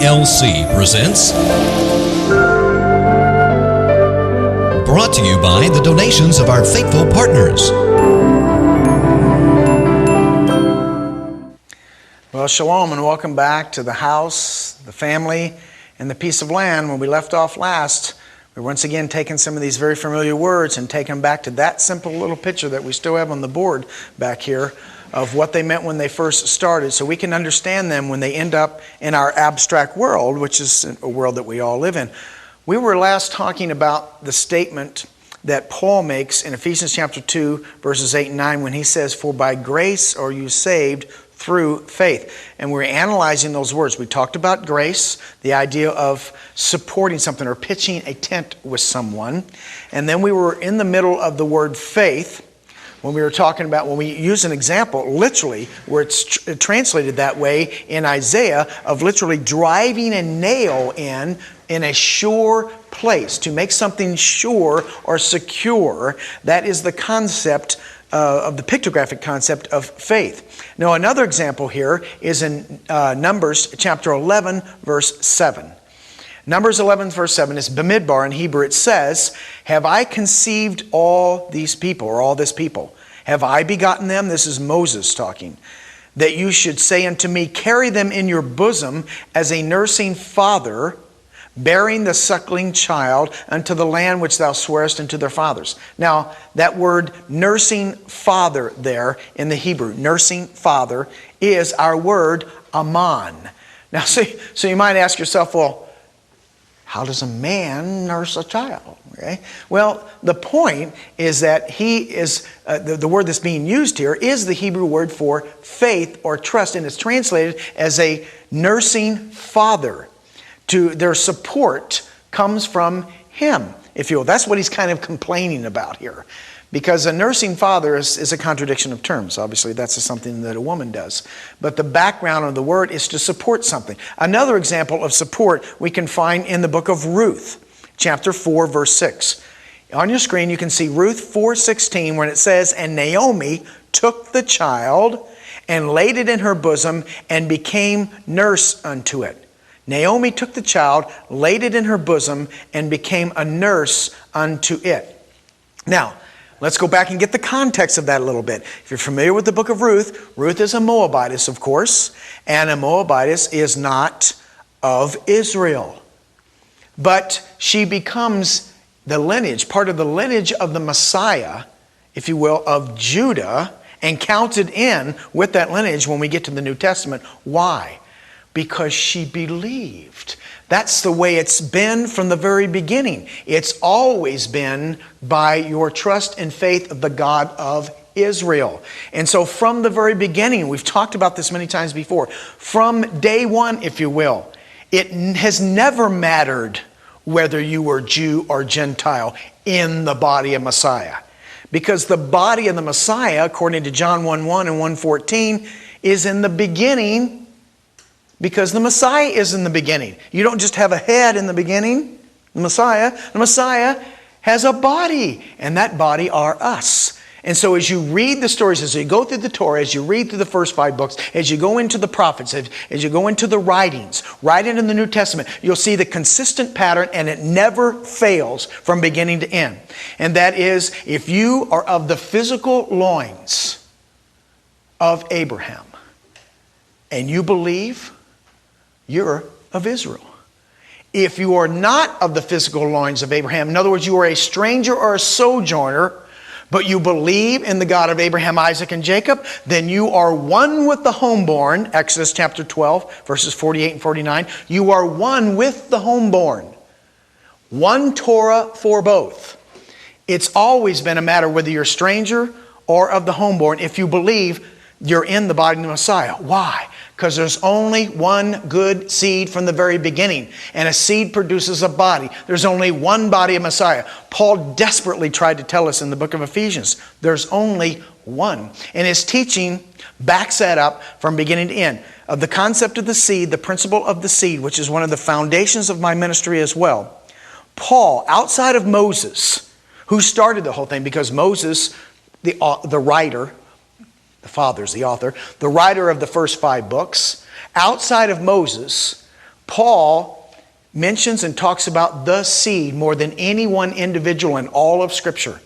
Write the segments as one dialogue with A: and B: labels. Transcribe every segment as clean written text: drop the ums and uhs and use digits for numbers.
A: PLC presents, brought to you by the donations of our faithful partners.
B: Well, shalom and welcome back to the house, the family, and the piece of land. When we left off last, we're once again taking some of these very familiar words and taking them back to that simple little picture that we still have on the board back here of what they meant when they first started, so we can understand them when they end up in our abstract world, which is a world that we all live in. We were last talking about the statement that Paul makes in Ephesians chapter 2, verses 8 and 9, when he says, "For by grace are you saved through faith." And we're analyzing those words. We talked about grace, the idea of supporting something or pitching a tent with someone. And then we were in the middle of the word faith when we were talking about, when we use an example, literally, where it's translated that way in Isaiah, of literally driving a nail in a sure place. To make something sure or secure, that is the concept of the pictographic concept of faith. Now, another example here is in Numbers chapter 11, verse 7. Numbers 11, verse 7 is Bamidbar in Hebrew. It says, "Have I conceived all these people," or all this people? "Have I begotten them?" This is Moses talking. "That you should say unto me, carry them in your bosom as a nursing father, bearing the suckling child unto the land which thou swearest unto their fathers." Now, that word nursing father there in the Hebrew, nursing father, is our word amon. Now, so you might ask yourself, well, how does a man nurse a child? Okay. Well, the point is that he is, the word that's being used here is the Hebrew word for faith or trust, and it's translated as a nursing father. Their support comes from him, if you will. That's what he's kind of complaining about here. Because a nursing father is a contradiction of terms. Obviously, that's something that a woman does. But the background of the word is to support something. Another example of support we can find in the book of Ruth, chapter 4, verse 6. On your screen, you can see Ruth 4:16, when it says, "And Naomi took the child and laid it in her bosom and became nurse unto it." Naomi took the child, laid it in her bosom, and became a nurse unto it. Now, let's go back and get the context of that a little bit. If you're familiar with the book of Ruth, Ruth is a Moabitess, of course, and a Moabitess is not of Israel. But she becomes the lineage, part of the lineage of the Messiah, if you will, of Judah, and counted in with that lineage when we get to the New Testament. Why? Because she believed. That's the way it's been from the very beginning. It's always been by your trust and faith of the God of Israel. And so from the very beginning, we've talked about this many times before, from day one, if you will, it has never mattered whether you were Jew or Gentile in the body of Messiah. Because the body of the Messiah, according to John 1:1 and 1:14, is in the beginning. Because the Messiah is in the beginning. You don't just have a head in the beginning. The Messiah has a body. And that body are us. And so as you read the stories, as you go through the Torah, as you read through the first 5 books, as you go into the prophets, as you go into the writings, right into the New Testament, you'll see the consistent pattern, and it never fails from beginning to end. And that is, if you are of the physical loins of Abraham, and you believe, you're of Israel. If you are not of the physical loins of Abraham, in other words, you are a stranger or a sojourner, but you believe in the God of Abraham, Isaac, and Jacob, then you are one with the homeborn, Exodus chapter 12, verses 48 and 49. You are one with the homeborn. One Torah for both. It's always been a matter whether you're a stranger or of the homeborn. If you believe, you're in the body of the Messiah. Why? Because there's only one good seed from the very beginning. And a seed produces a body. There's only one body of Messiah. Paul desperately tried to tell us in the book of Ephesians, there's only one. And his teaching backs that up from beginning to end. Of the concept of the seed, the principle of the seed, which is one of the foundations of my ministry as well. Paul, outside of Moses, who started the whole thing, because Moses, the writer, the father's the author, the writer of the first 5 books. Outside of Moses, Paul mentions and talks about the seed more than any one individual in all of Scripture.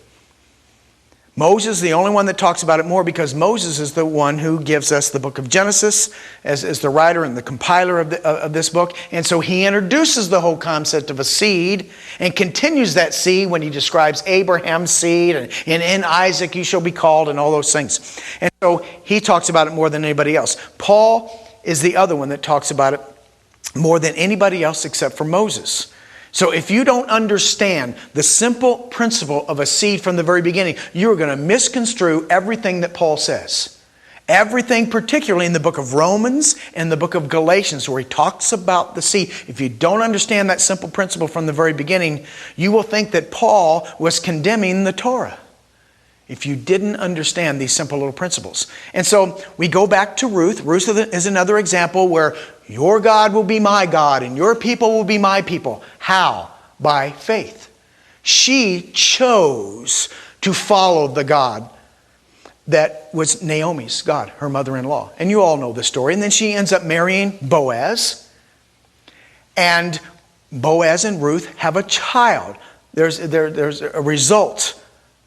B: Moses is the only one that talks about it more because Moses is the one who gives us the book of Genesis as the writer and the compiler of this book. And so he introduces the whole concept of a seed and continues that seed when he describes Abraham's seed and in Isaac you shall be called and all those things. And so he talks about it more than anybody else. Paul is the other one that talks about it more than anybody else except for Moses. So if you don't understand the simple principle of a seed from the very beginning, you're going to misconstrue everything that Paul says. Everything, particularly in the book of Romans and the book of Galatians, where he talks about the seed. If you don't understand that simple principle from the very beginning, you will think that Paul was condemning the Torah, if you didn't understand these simple little principles. And so we go back to Ruth. Ruth is another example where your God will be my God and your people will be my people. How? By faith. She chose to follow the God that was Naomi's God, her mother-in-law. And you all know the story. And then she ends up marrying Boaz. And Boaz and Ruth have a child. There's a result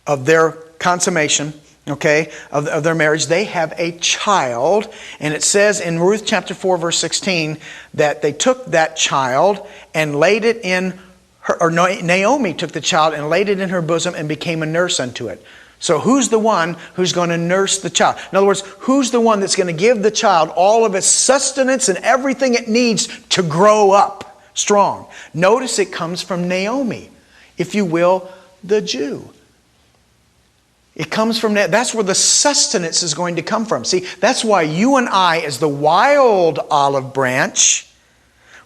B: of their consummation, okay, of their marriage. They have a child, and it says in Ruth chapter 4 verse 16 that they took that child and laid it in her, or Naomi took the child and laid it in her bosom and became a nurse unto it. So who's the one who's going to nurse the child? In other words, who's the one that's going to give the child all of its sustenance and everything it needs to grow up strong? Notice it comes from Naomi, if you will, the Jew. It comes from that. That's where the sustenance is going to come from. See, that's why you and I, as the wild olive branch,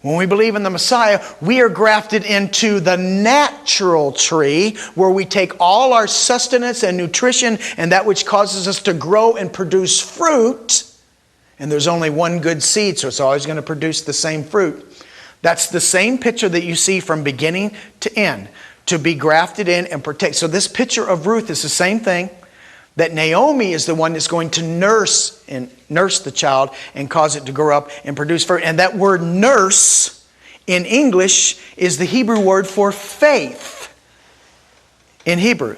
B: when we believe in the Messiah, we are grafted into the natural tree where we take all our sustenance and nutrition and that which causes us to grow and produce fruit. And there's only one good seed, so it's always going to produce the same fruit. That's the same picture that you see from beginning to end. To be grafted in and protect. So this picture of Ruth is the same thing. That Naomi is the one that's going to nurse the child and cause it to grow up and produce fruit. And that word nurse in English is the Hebrew word for faith. In Hebrew,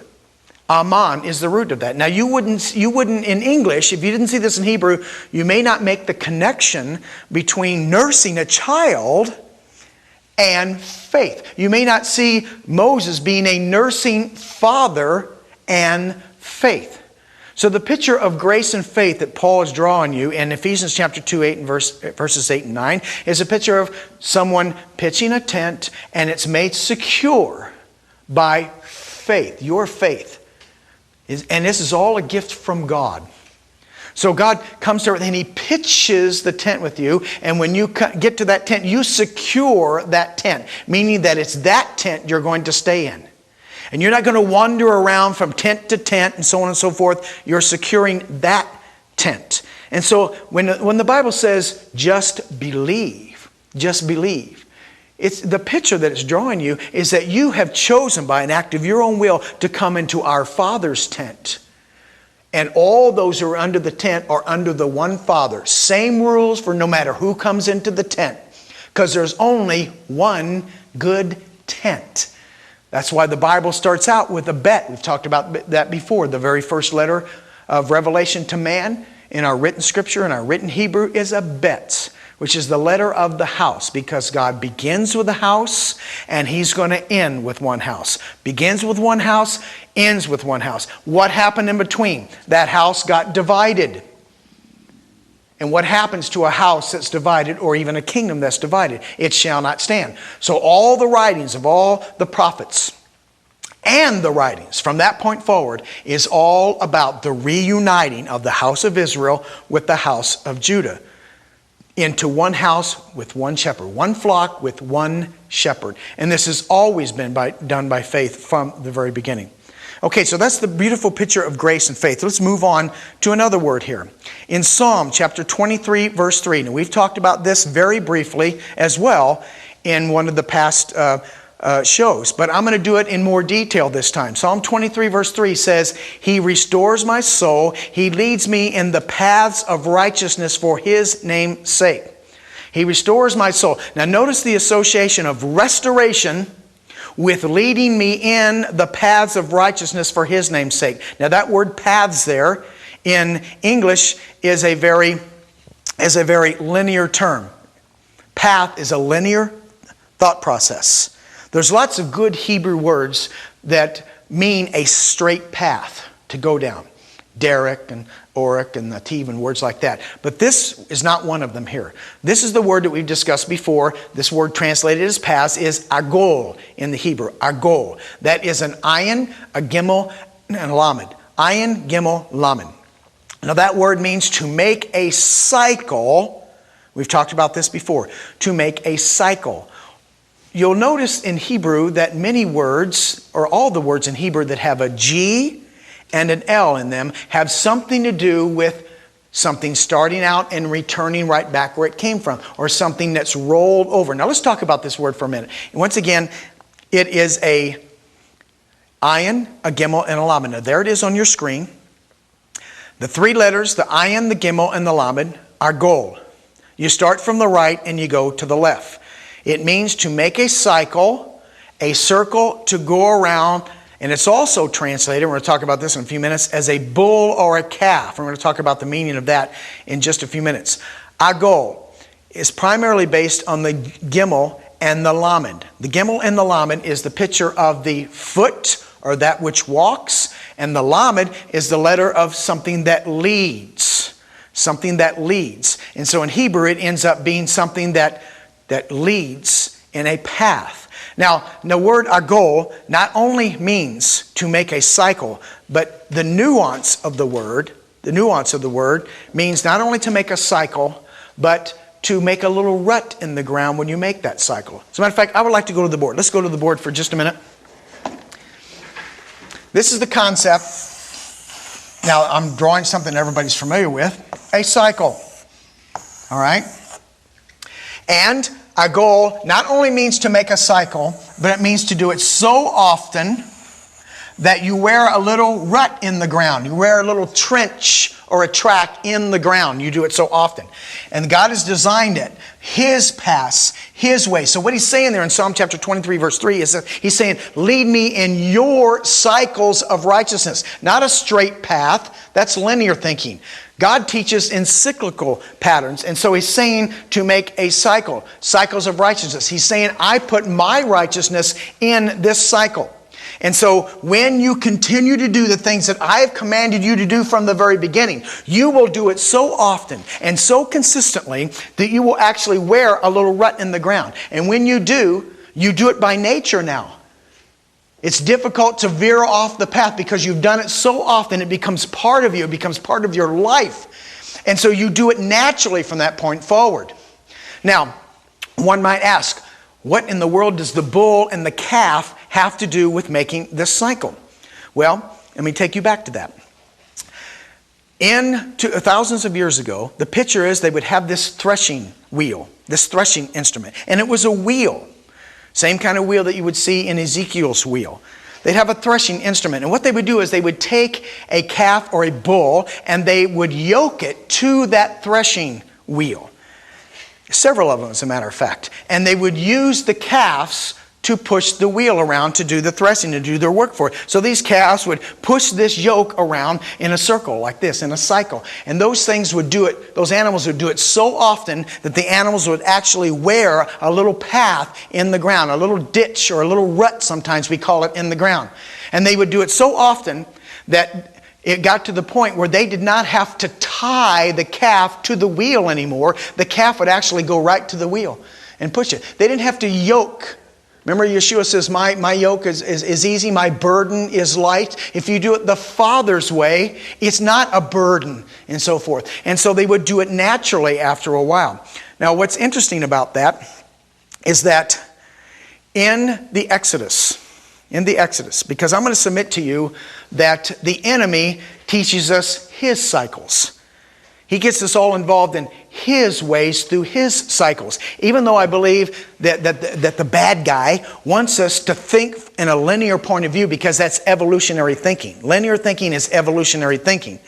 B: aman is the root of that. Now you wouldn't in English, if you didn't see this in Hebrew, you may not make the connection between nursing a child and faith. You may not see Moses being a nursing father and faith. So the picture of grace and faith that Paul is drawing you in Ephesians chapter 2, 8 and verses 8 and 9 is a picture of someone pitching a tent and it's made secure by faith, your faith. And this is all a gift from God. So God comes to earth and He pitches the tent with you. And when you get to that tent, you secure that tent. Meaning that it's that tent you're going to stay in. And you're not going to wander around from tent to tent and so on and so forth. You're securing that tent. And so when the Bible says just believe, it's the picture that it's drawing you is that you have chosen by an act of your own will to come into our Father's tent. And all those who are under the tent are under the one Father. Same rules for no matter who comes into the tent. Because there's only one good tent. That's why the Bible starts out with a bet. We've talked about that before. The very first letter of Revelation to man in our written scripture, in our written Hebrew, is a bet, which is the letter of the house, because God begins with a house and He's going to end with one house. Begins with one house, ends with one house. What happened in between? That house got divided. And what happens to a house that's divided, or even a kingdom that's divided? It shall not stand. So all the writings of all the prophets and the writings from that point forward is all about the reuniting of the house of Israel with the house of Judah into one house with one shepherd, one flock with one shepherd. And this has always been done by faith from the very beginning. Okay, so that's the beautiful picture of grace and faith. Let's move on to another word here. In Psalm chapter 23, verse 3. Now, we've talked about this very briefly as well in one of the past shows, but I'm going to do it in more detail this time. Psalm 23, verse 3 says, He restores my soul. He leads me in the paths of righteousness for His name's sake. He restores my soul. Now notice the association of restoration with leading me in the paths of righteousness for His name's sake. Now that word paths there in English is a very linear term. Path is a linear thought process. There's lots of good Hebrew words that mean a straight path to go down. Derek and Oric and Nativ and words like that. But this is not one of them here. This is the word that we've discussed before. This word translated as paths is agol in the Hebrew. Agol. That is an ayin, a gimel, and a lamed. Ayin, gimel, lamed. Now that word means to make a cycle. We've talked about this before. To make a cycle. You'll notice in Hebrew that many words, or all the words in Hebrew that have a G and an L in them, have something to do with something starting out and returning right back where it came from, or something that's rolled over. Now let's talk about this word for a minute. Once again, it is a ayin, a gimel, and a lamed. Now there it is on your screen. The three letters, the ayin, the gimel, and the lamed, are gol. You start from the right and you go to the left. It means to make a cycle, a circle to go around, and it's also translated, we're going to talk about this in a few minutes, as a bull or a calf. We're going to talk about the meaning of that in just a few minutes. Agol is primarily based on the gimel and the lamed. The gimel and the lamed is the picture of the foot, or that which walks, and the lamed is the letter of something that leads. Something that leads. And so in Hebrew it ends up being something that leads in a path. Now, the word agol not only means to make a cycle, but the nuance of the word means not only to make a cycle, but to make a little rut in the ground when you make that cycle. As a matter of fact, I would like to go to the board. Let's go to the board for just a minute. This is the concept. Now, I'm drawing something everybody's familiar with, a cycle. All right? And agol not only means to make a cycle, but it means to do it so often that you wear a little rut in the ground. You wear a little trench or a track in the ground. You do it so often. And God has designed it. His paths, His way. So what He's saying there in Psalm chapter 23 verse 3 is that He's saying, lead me in your cycles of righteousness. Not a straight path. That's linear thinking. God teaches in cyclical patterns. And so He's saying to make a cycle. Cycles of righteousness. He's saying, I put my righteousness in this cycle. And so when you continue to do the things that I have commanded you to do from the very beginning, you will do it so often and so consistently that you will actually wear a little rut in the ground. And when you do it by nature now. It's difficult to veer off the path because you've done it so often, it becomes part of you, it becomes part of your life. And so you do it naturally from that point forward. Now, one might ask, what in the world does the bull and the calf have to do with making this cycle? Well, let me take you back to that. Thousands of years ago, the picture is they would have this threshing wheel, this threshing instrument. And it was a wheel. Same kind of wheel that you would see in Ezekiel's wheel. They'd have a threshing instrument. And what they would do is they would take a calf or a bull and they would yoke it to that threshing wheel. Several of them, as a matter of fact. And they would use the calves to push the wheel around to do the threshing, to do their work for it. So these calves would push this yoke around in a circle like this, in a cycle. And those things would do it, those animals would do it so often that the animals would actually wear a little path in the ground, a little ditch or a little rut, sometimes we call it, in the ground. And they would do it so often that it got to the point where they did not have to tie the calf to the wheel anymore. The calf would actually go right to the wheel and push it. They didn't have to yoke. Remember, Yeshua says, my yoke is easy, my burden is light. If you do it the Father's way, it's not a burden, and so forth. And so they would do it naturally after a while. Now, what's interesting about that is that in the Exodus, because I'm going to submit to you that the enemy teaches us his cycles. He gets us all involved in his ways through his cycles. Even though I believe that the bad guy wants us to think in a linear point of view because that's evolutionary thinking. Linear thinking is evolutionary thinking.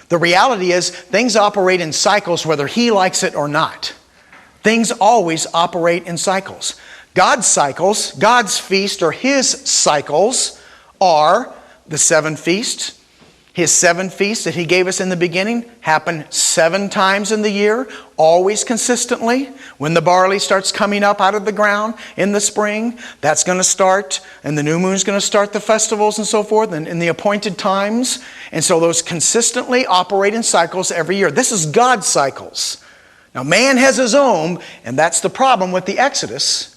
B: The reality is things operate in cycles whether he likes it or not. Things always operate in cycles. God's cycles, God's feast or His cycles are the 7 feasts. His 7 feasts that He gave us in the beginning happen 7 times in the year, always consistently. When the barley starts coming up out of the ground in the spring, that's going to start, and the new moon is going to start the festivals and so forth, and in the appointed times. And so those consistently operate in cycles every year. This is God's cycles. Now man has his own, and that's the problem with the Exodus.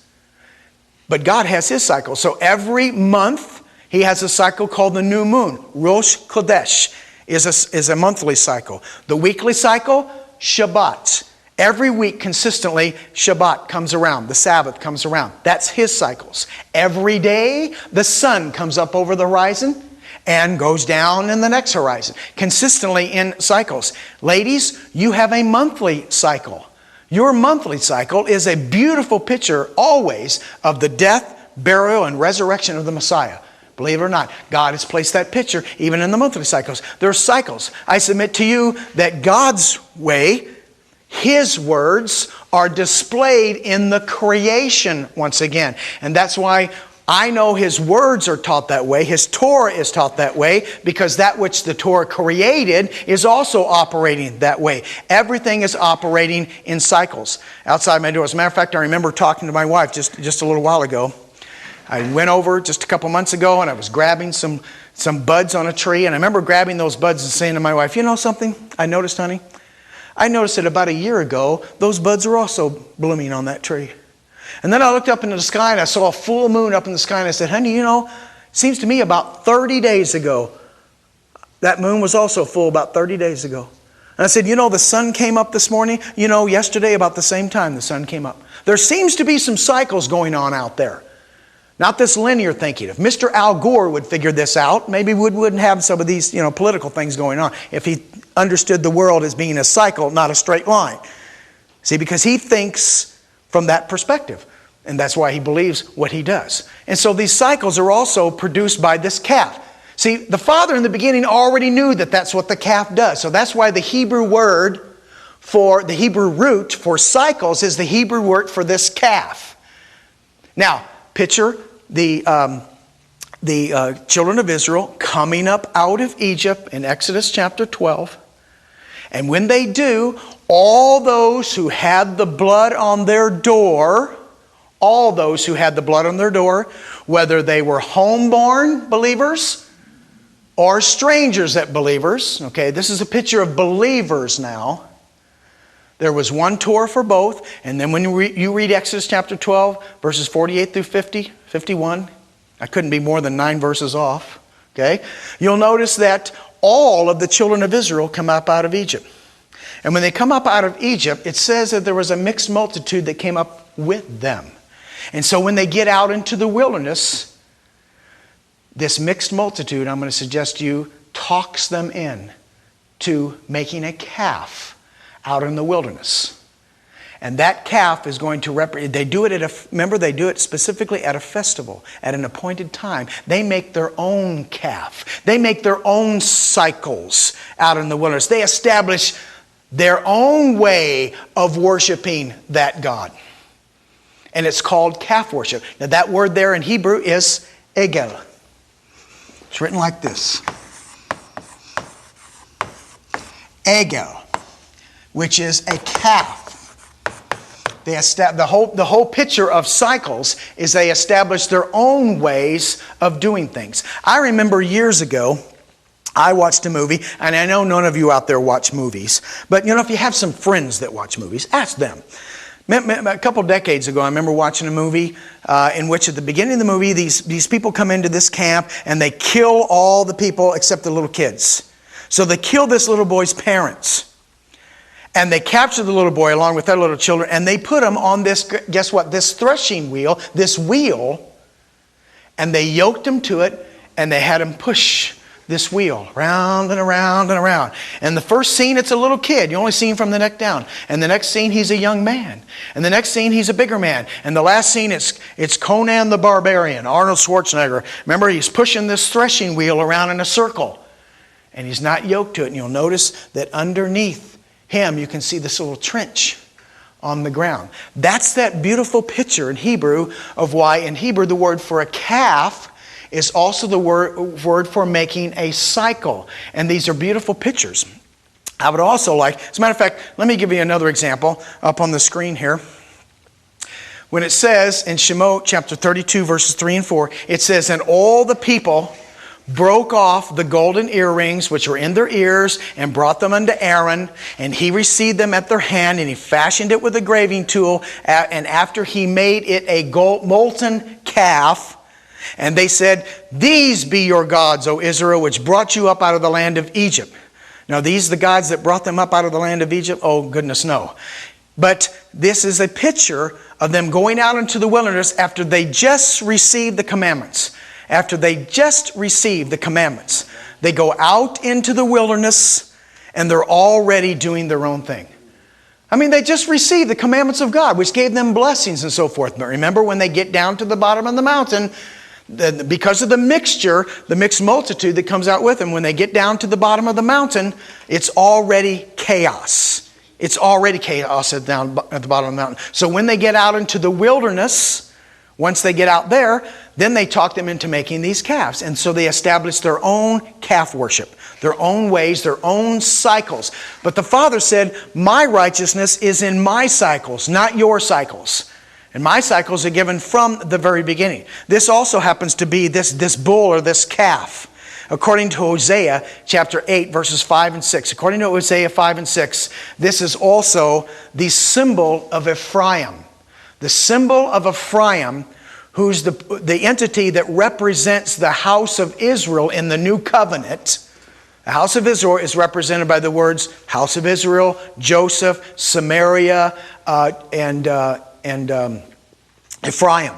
B: But God has His cycle. So every month, He has a cycle called the new moon. Rosh Chodesh is a monthly cycle. The weekly cycle, Shabbat. Every week consistently, Shabbat comes around. The Sabbath comes around. That's His cycles. Every day, the sun comes up over the horizon and goes down in the next horizon. Consistently in cycles. Ladies, you have a monthly cycle. Your monthly cycle is a beautiful picture always of the death, burial, and resurrection of the Messiah. Believe it or not, God has placed that picture even in the monthly cycles. There are cycles. I submit to you that God's way, His words, are displayed in the creation once again. And that's why I know His words are taught that way. His Torah is taught that way because that which the Torah created is also operating that way. Everything is operating in cycles. Outside my door. As a matter of fact, I remember talking to my wife just a little while ago. I went over just a couple months ago and I was grabbing some buds on a tree. And I remember grabbing those buds and saying to my wife, you know something I noticed, honey? I noticed that about a year ago, those buds were also blooming on that tree. And then I looked up into the sky and I saw a full moon up in the sky and I said, honey, you know, it seems to me about 30 days ago, that moon was also full about 30 days ago. And I said, you know, the sun came up this morning. You know, yesterday about the same time the sun came up. There seems to be some cycles going on out there. Not this linear thinking. If Mr. Al Gore would figure this out, maybe we wouldn't have some of these, political things going on. If he understood the world as being a cycle, not a straight line. See, because he thinks from that perspective. And that's why he believes what he does. And so these cycles are also produced by this calf. See, the Father in the beginning already knew that that's what the calf does. So that's why the Hebrew word for, the Hebrew root for cycles is the Hebrew word for this calf. Now, picture the children of Israel coming up out of Egypt in Exodus chapter 12. And when they do, all those who had the blood on their door, whether they were homeborn believers or strangers at believers, okay, this is a picture of believers now. There was one Torah for both. And then when you read Exodus chapter 12, verses 48 through 50, 51, I couldn't be more than 9 verses off, okay? You'll notice that all of the children of Israel come up out of Egypt. And when they come up out of Egypt, it says that there was a mixed multitude that came up with them. And so when they get out into the wilderness, this mixed multitude, I'm going to suggest to you, talks them in to making a calf out in the wilderness. And that calf is going to represent, they do it specifically at a festival, at an appointed time. They make their own calf. They make their own cycles out in the wilderness. They establish their own way of worshiping that God. And it's called calf worship. Now that word there in Hebrew is egel. It's written like this. Egel, which is a calf. The whole picture of cycles is they establish their own ways of doing things. I remember years ago, I watched a movie, and I know none of you out there watch movies, but if you have some friends that watch movies, ask them. A couple decades ago, I remember watching a movie in which at the beginning of the movie, these people come into this camp and they kill all the people except the little kids. So they kill this little boy's parents. And they capture the little boy along with their little children and they put him on this, guess what, this threshing wheel, this wheel, and they yoked him to it and they had him push this wheel round and around and around. And the first scene, it's a little kid. You only see him from the neck down. And the next scene, he's a young man. And the next scene, he's a bigger man. And the last scene, it's Conan the Barbarian, Arnold Schwarzenegger. Remember, he's pushing this threshing wheel around in a circle. And he's not yoked to it. And you'll notice that underneath him, you can see this little trench on the ground. That's that beautiful picture in Hebrew of why in Hebrew the word for a calf is also the word for making a cycle. And these are beautiful pictures. I would also like, as a matter of fact, let me give you another example up on the screen here. When it says in Shemot chapter 32 verses 3 and 4, it says, and all the people broke off the golden earrings which were in their ears and brought them unto Aaron, and he received them at their hand, and he fashioned it with a graving tool, and after he made it a molten calf, and they said, these be your gods, O Israel, which brought you up out of the land of Egypt. Now these are the gods that brought them up out of the land of Egypt? Oh goodness, no. But this is a picture of them going out into the wilderness after they just received the commandments. After they just received the commandments, they go out into the wilderness and they're already doing their own thing. I mean, they just received the commandments of God, which gave them blessings and so forth. But remember, when they get down to the bottom of the mountain, because of the mixed multitude that comes out with them, when they get down to the bottom of the mountain, it's already chaos. It's already chaos down at the bottom of the mountain. So when they get out into the wilderness, once they get out there, then they talk them into making these calves. And so they establish their own calf worship, their own ways, their own cycles. But the Father said, my righteousness is in my cycles, not your cycles. And my cycles are given from the very beginning. This also happens to be this bull or this calf. According to Hosea chapter 8 verses 5 and 6. According to Hosea 5 and 6, this is also the symbol of Ephraim. The symbol of Ephraim, who's the entity that represents the house of Israel in the new covenant. The house of Israel is represented by the words house of Israel, Joseph, Samaria, and Ephraim.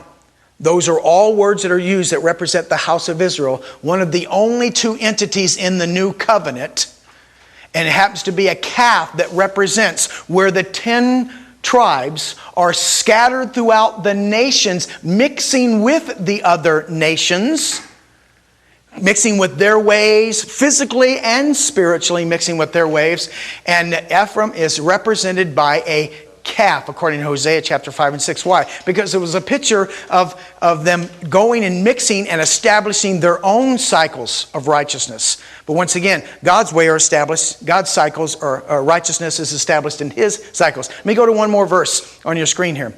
B: Those are all words that are used that represent the house of Israel, one of the only two entities in the new covenant. And it happens to be a calf that represents where the 10 tribes are scattered throughout the nations, mixing with the other nations, mixing with their ways, physically and spiritually mixing with their ways. And Ephraim is represented by a calf, according to Hosea chapter 5 and 6. Why? Because it was a picture of them going and mixing and establishing their own cycles of righteousness. But once again, God's way are established, God's cycles or righteousness is established in His cycles. Let me go to one more verse on your screen here.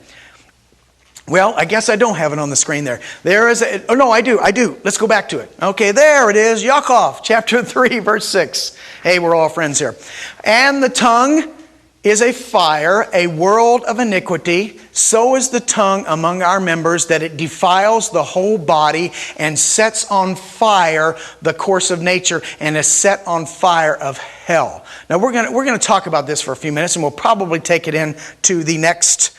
B: Well, I guess I don't have it on the screen there. There is oh no, I do. Let's go back to it. Okay, there it is. Yaakov, chapter 3, verse 6. Hey, we're all friends here. And the tongue is a fire, a world of iniquity. So is the tongue among our members, that it defiles the whole body and sets on fire the course of nature, and is set on fire of hell. Now we're going to talk about this for a few minutes, and we'll probably take it in to the next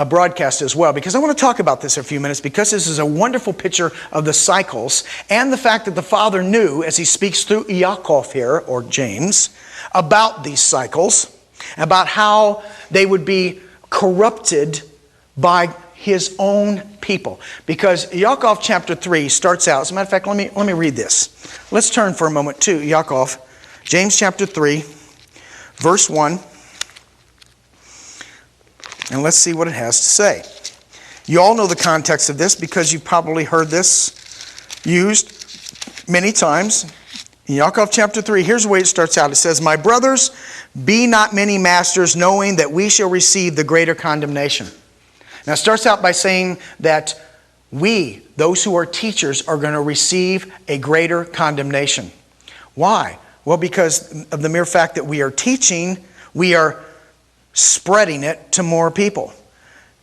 B: broadcast as well, because I want to talk about this for a few minutes, because this is a wonderful picture of the cycles and the fact that the Father knew, as He speaks through Yaakov here, or James, about these cycles, about how they would be corrupted by His own people. Because Yaakov chapter 3 starts out, as a matter of fact, let me read this. Let's turn for a moment to Yaakov, James chapter 3, verse 1. And let's see what it has to say. You all know the context of this because you've probably heard this used many times. In Yaakov chapter 3, here's the way it starts out. It says, my brothers, be not many masters, knowing that we shall receive the greater condemnation. Now it starts out by saying that we, those who are teachers, are going to receive a greater condemnation. Why? Well, because of the mere fact that we are teaching, we are spreading it to more people.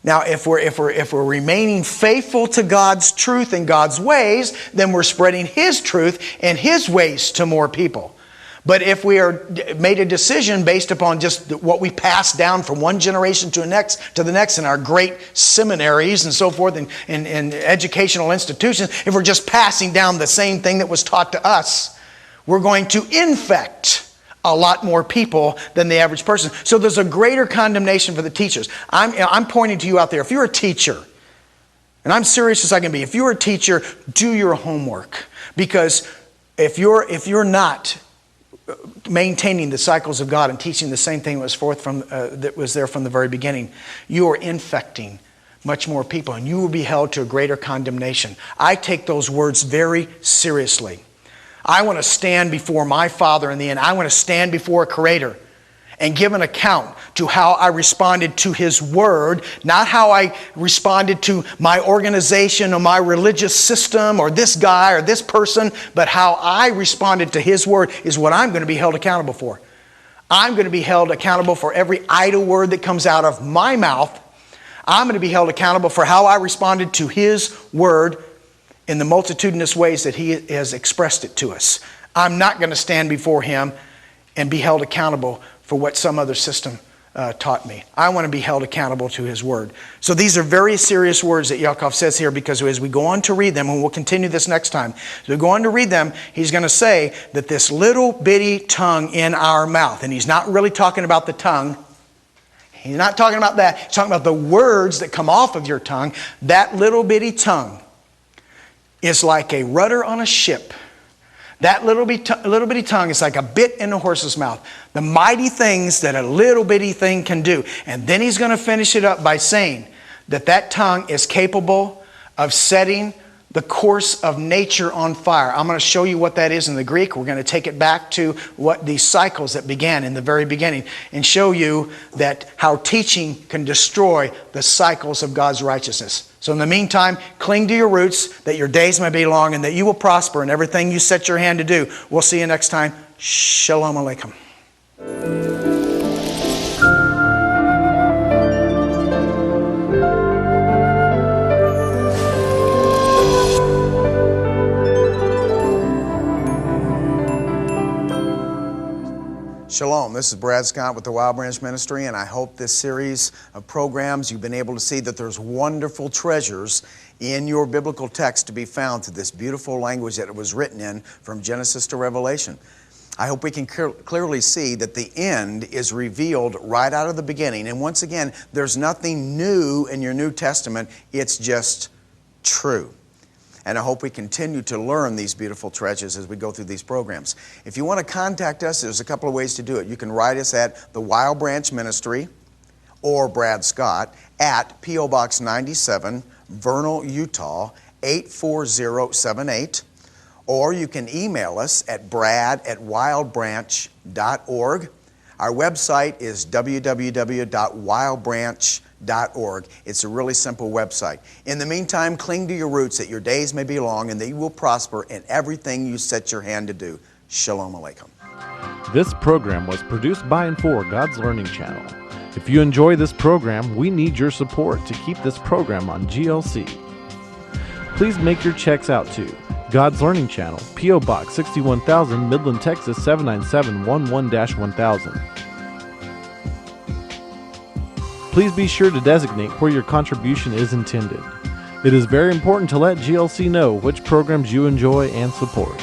B: Now, if we're remaining faithful to God's truth and God's ways, then we're spreading His truth and His ways to more people. But if we are made a decision based upon just what we pass down from one generation to the next in our great seminaries and so forth and educational institutions, if we're just passing down the same thing that was taught to us, we're going to infect a lot more people than the average person. So there's a greater condemnation for the teachers. I'm pointing to you out there. If you're a teacher, and I'm serious as I can be, if you're a teacher, do your homework. Because if you're not maintaining the cycles of God and teaching the same thing that was there from the very beginning, you are infecting much more people, and you will be held to a greater condemnation. I take those words very seriously. I want to stand before my Father in the end. I want to stand before a Creator and give an account to how I responded to His Word, not how I responded to my organization or my religious system or this guy or this person, but how I responded to His Word is what I'm going to be held accountable for. I'm going to be held accountable for every idle word that comes out of my mouth. I'm going to be held accountable for how I responded to His Word in the multitudinous ways that He has expressed it to us. I'm not going to stand before Him and be held accountable for what some other system taught me. I want to be held accountable to His Word. So these are very serious words that Yaakov says here, because as we go on to read them, and we'll continue this next time, as we go on to read them, he's going to say that this little bitty tongue in our mouth, and he's not really talking about the tongue. He's not talking about that. He's talking about the words that come off of your tongue. That little bitty tongue is like a rudder on a ship. That little bitty tongue is like a bit in a horse's mouth. The mighty things that a little bitty thing can do. And then he's going to finish it up by saying that tongue is capable of setting the course of nature on fire. I'm going to show you what that is in the Greek. We're going to take it back to what these cycles that began in the very beginning and show you that how teaching can destroy the cycles of God's righteousness. So in the meantime, cling to your roots, that your days may be long and that you will prosper in everything you set your hand to do. We'll see you next time. Shalom Aleichem. Shalom, this is Brad Scott with the Wild Branch Ministry, and I hope this series of programs you've been able to see that there's wonderful treasures in your biblical text to be found through this beautiful language that it was written in from Genesis to Revelation. I hope we can clearly see that the end is revealed right out of the beginning. And once again, there's nothing new in your New Testament, it's just true. And I hope we continue to learn these beautiful treasures as we go through these programs. If you want to contact us, there's a couple of ways to do it. You can write us at the Wild Branch Ministry or Brad Scott at P.O. Box 97, Vernal, Utah, 84078. Or you can email us at brad@wildbranch.org. Our website is www.wildbranch.org. It's a really simple website. In the meantime, cling to your roots that your days may be long and that you will prosper in everything you set your hand to do. Shalom Aleichem.
C: This program was produced by and for God's Learning Channel. If you enjoy this program, we need your support to keep this program on GLC. Please make your checks out to God's Learning Channel, P.O. Box 61,000, Midland, Texas 79711-1000. Please be sure to designate where your contribution is intended. It is very important to let GLC know which programs you enjoy and support.